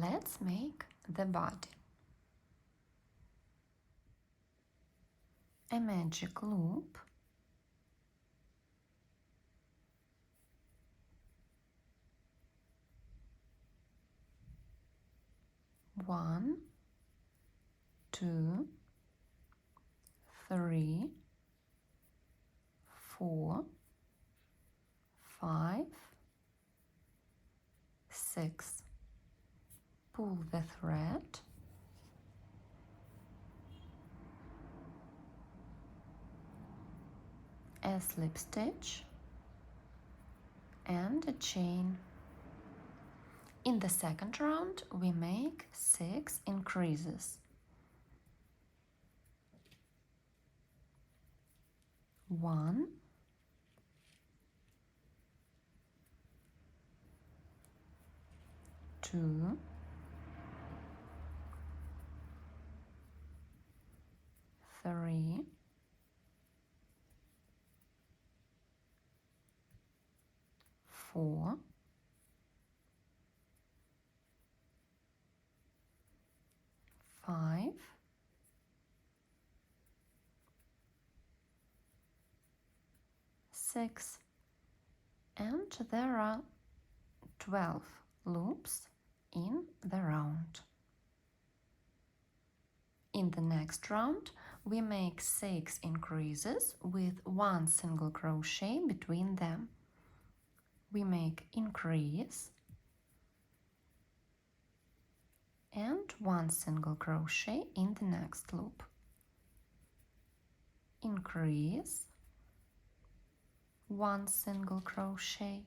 Let's make the body. A magic loop, one, two, three, four, five, six. Pull the thread, a slip stitch and a chain. In the second round we make 6 increases. 1, 2, 3, 4, 5, 6, and there are 12 loops in the round. In the next round we make 6 increases with 1 single crochet between them. We make increase and 1 single crochet in the next loop. Increase, 1 single crochet,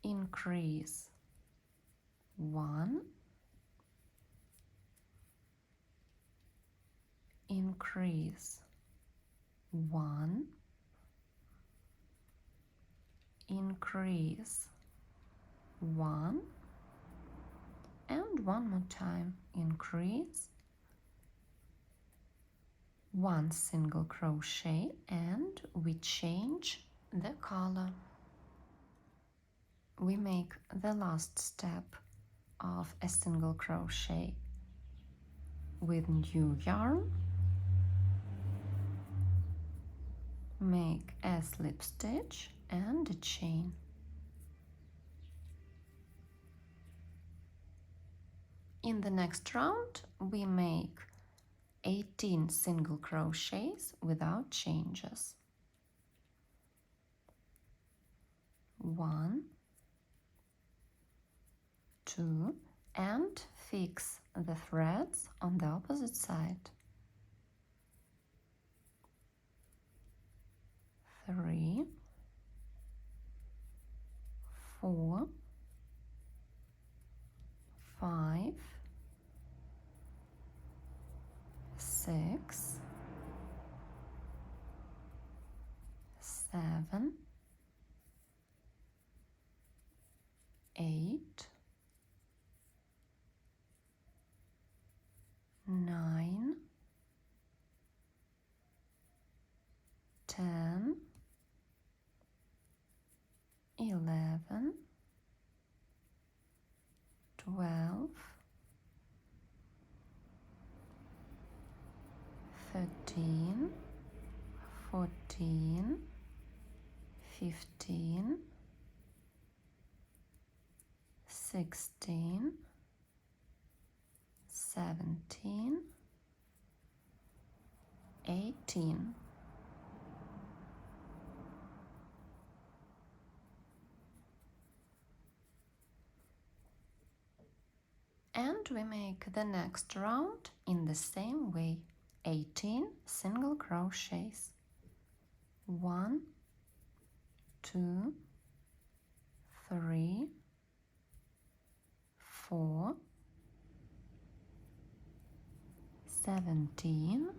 increase, 1, increase, 1, increase, 1, and one more time. Increase, 1 single crochet, and we change the color. We make the last step of a single crochet with new yarn, make a slip stitch and a chain. In the next round we make 18 single crochets without changes. 1, 2, and fix the threads on the opposite side. 3, 4, 5, 6, 7, 8, 9, 10, 11, 12, 13, 14, 15, 16, 17, 18. And we make the next round in the same way. 18 single crochets. 1, 2, 3, 4, 17,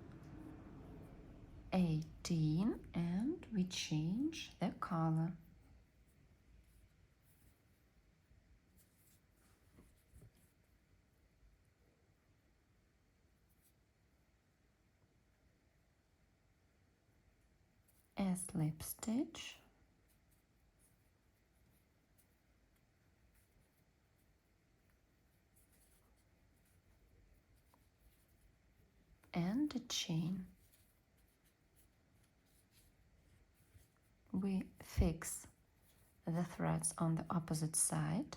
18, and we change the color. A slip stitch, and a chain. We fix the threads on the opposite side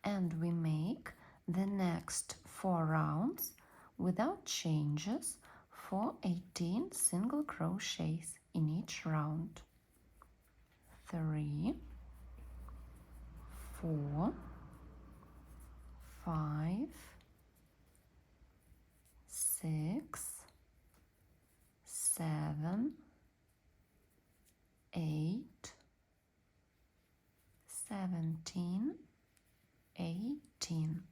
and we make the next 4 rounds without changes for 18 single crochets in each round. 3, 4, 5, 6, 7, 8, 17, 18.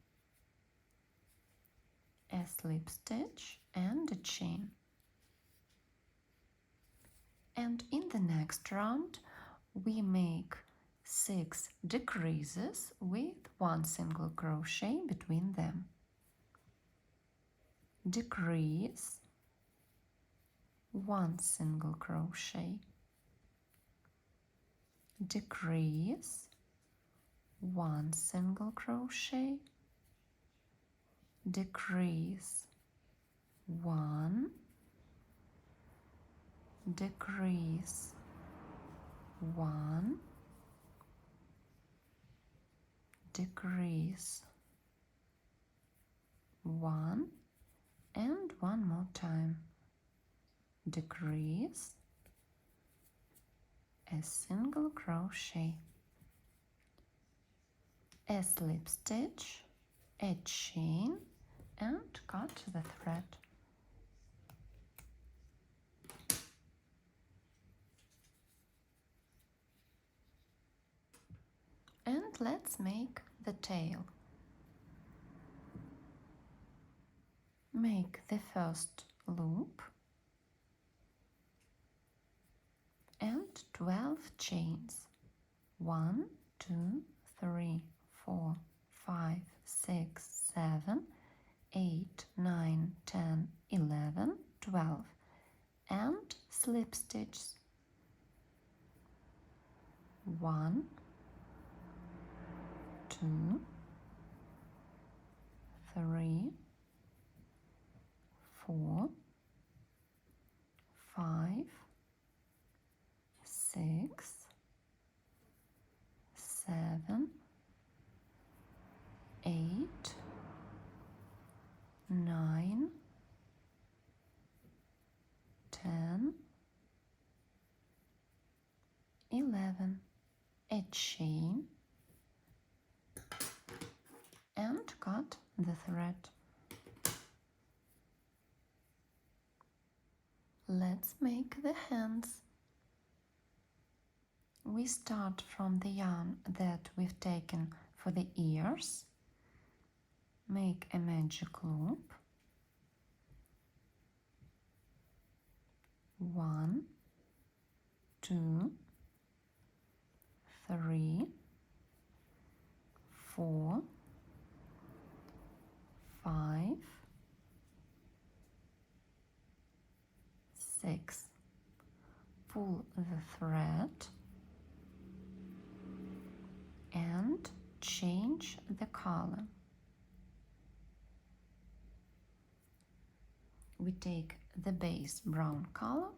A slip stitch and a chain. And in the next round we make 6 decreases with 1 single crochet between them. Decrease, 1 single crochet, decrease, 1 single crochet, decrease, 1, decrease, 1, decrease, 1, and one more time. Decrease, a single crochet, a slip stitch, a chain, and cut the thread. And let's make the tail. Make the first loop and 12 chains. 1, 2, 3, 4, 5, 6, 7, 8, 9, 10, 11, 12, and slip stitches. 1, 2, 3, 4, 5, 6, 7, 8, 9, 10, 11, a chain, and cut the thread. Let's make the hands. We start from the yarn that we've taken for the ears. Make a magic loop. 1, 2, 3, 4, 5, 6. Pull the thread and change the color. We take the base brown color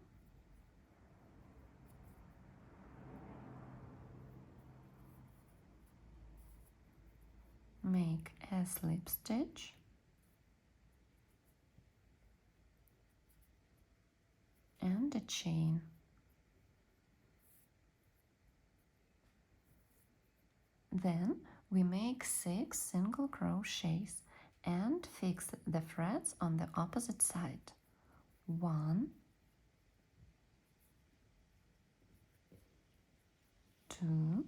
make a slip stitch and a chain. Then we make 6 single crochets and fix the threads on the opposite side. 1, 2,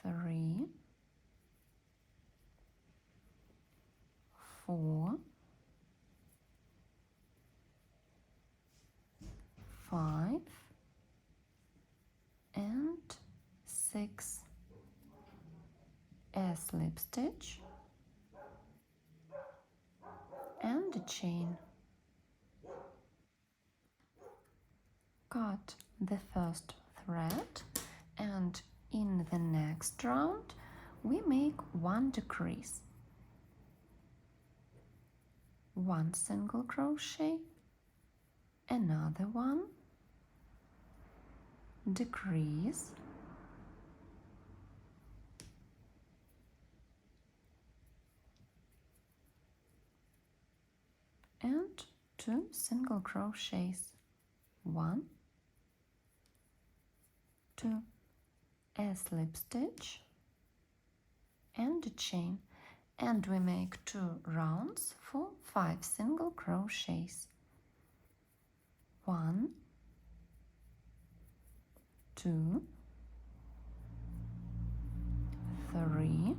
3, 4, 5, and 6. A slip stitch and a chain. Cut the first thread, and in the next round we make 1 decrease. one single crochet, another one, decrease, and 2 single crochets, 1, 2, a slip stitch and a chain, and we make 2 rounds for 5 single crochets, 1, 2, 3,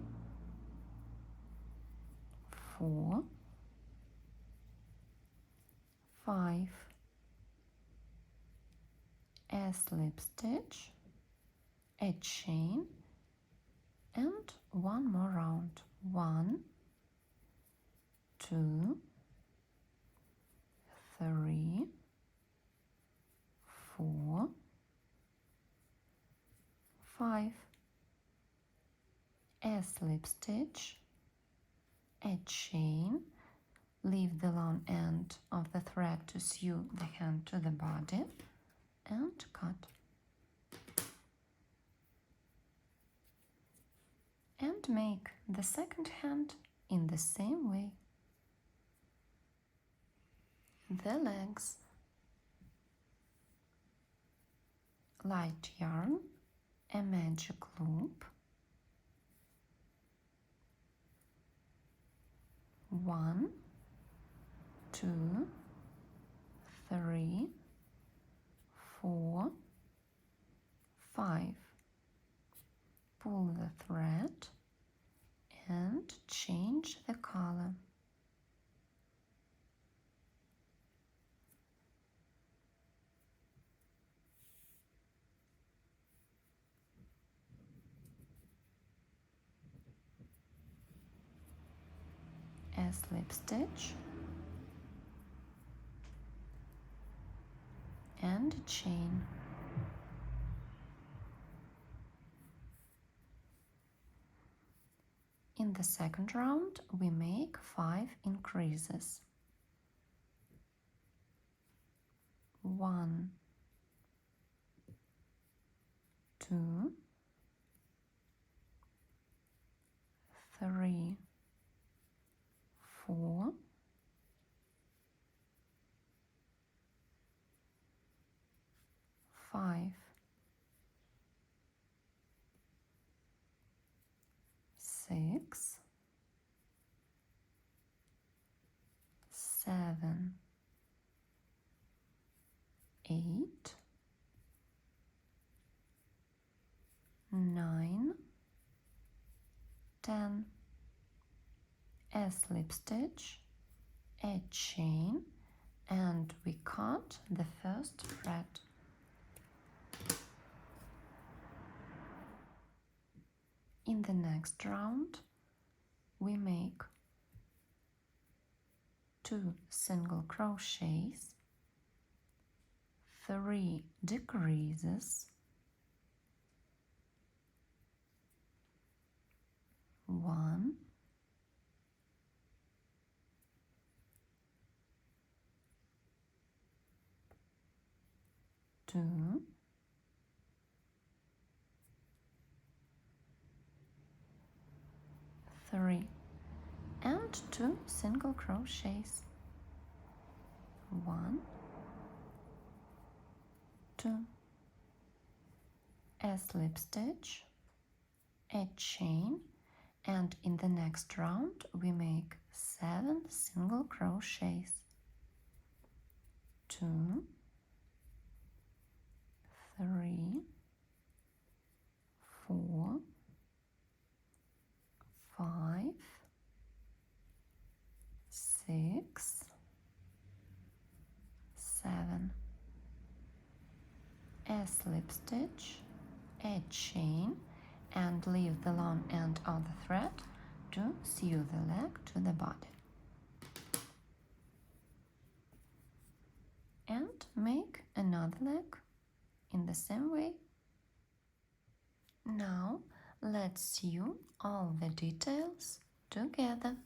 4, 5, a slip stitch, a chain, and 1 more round, 1, 2, 3, 4, 5, a slip stitch, a chain, leave the long end of the thread to sew the hand to the body, and cut. And make the second hand in the same way. The legs, light yarn, a magic loop, 1, 2, 3, 4, 5. Pull the thread and change the color. A slip stitch and a chain. In the second round, we make 5 increases. 1, 2, 3, 4, 5, 6, 7, 8, 9, 10, a slip stitch, a chain, and we cut the first thread. In the next round, we make 2 single crochets, 3 decreases, 1, 2, 3, and 2 single crochets, 1, 2, a slip stitch, a chain, and in the next round we make 7 single crochets, 2, 3, 4, 5, 6, 7, a slip stitch, a chain, and leave the long end of the thread to sew the leg to the body. And make another leg in the same way. Now let's sew all the details together.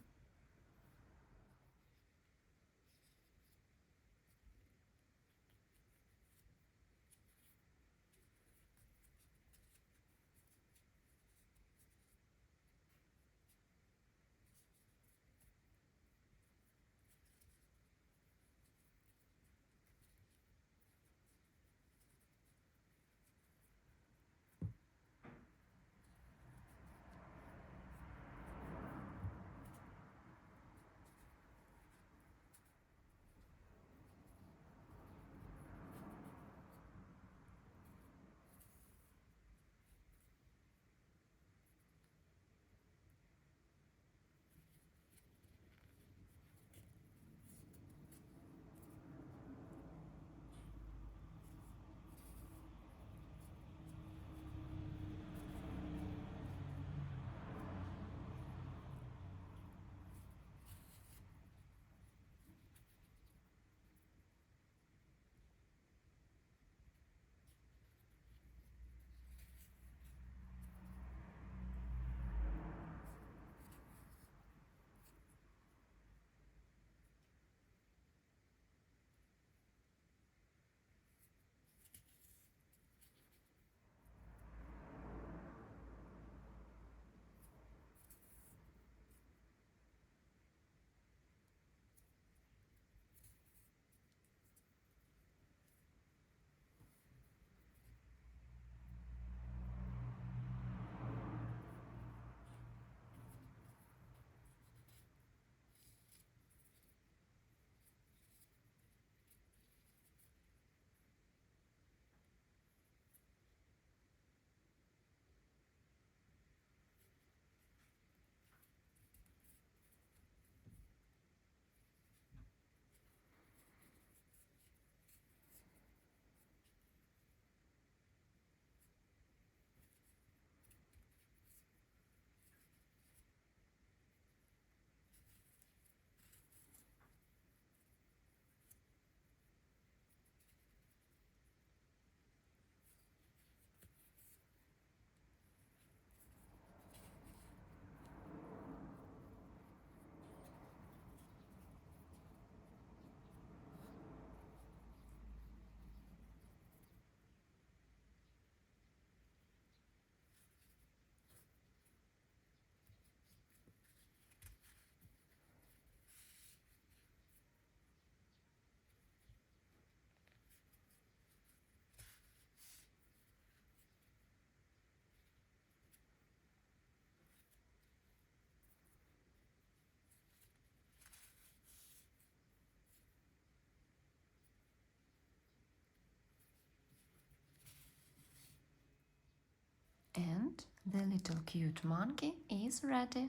The little cute monkey is ready.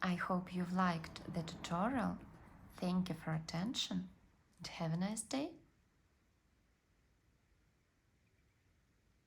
I hope you've liked the tutorial. Thank you for attention and have a nice day.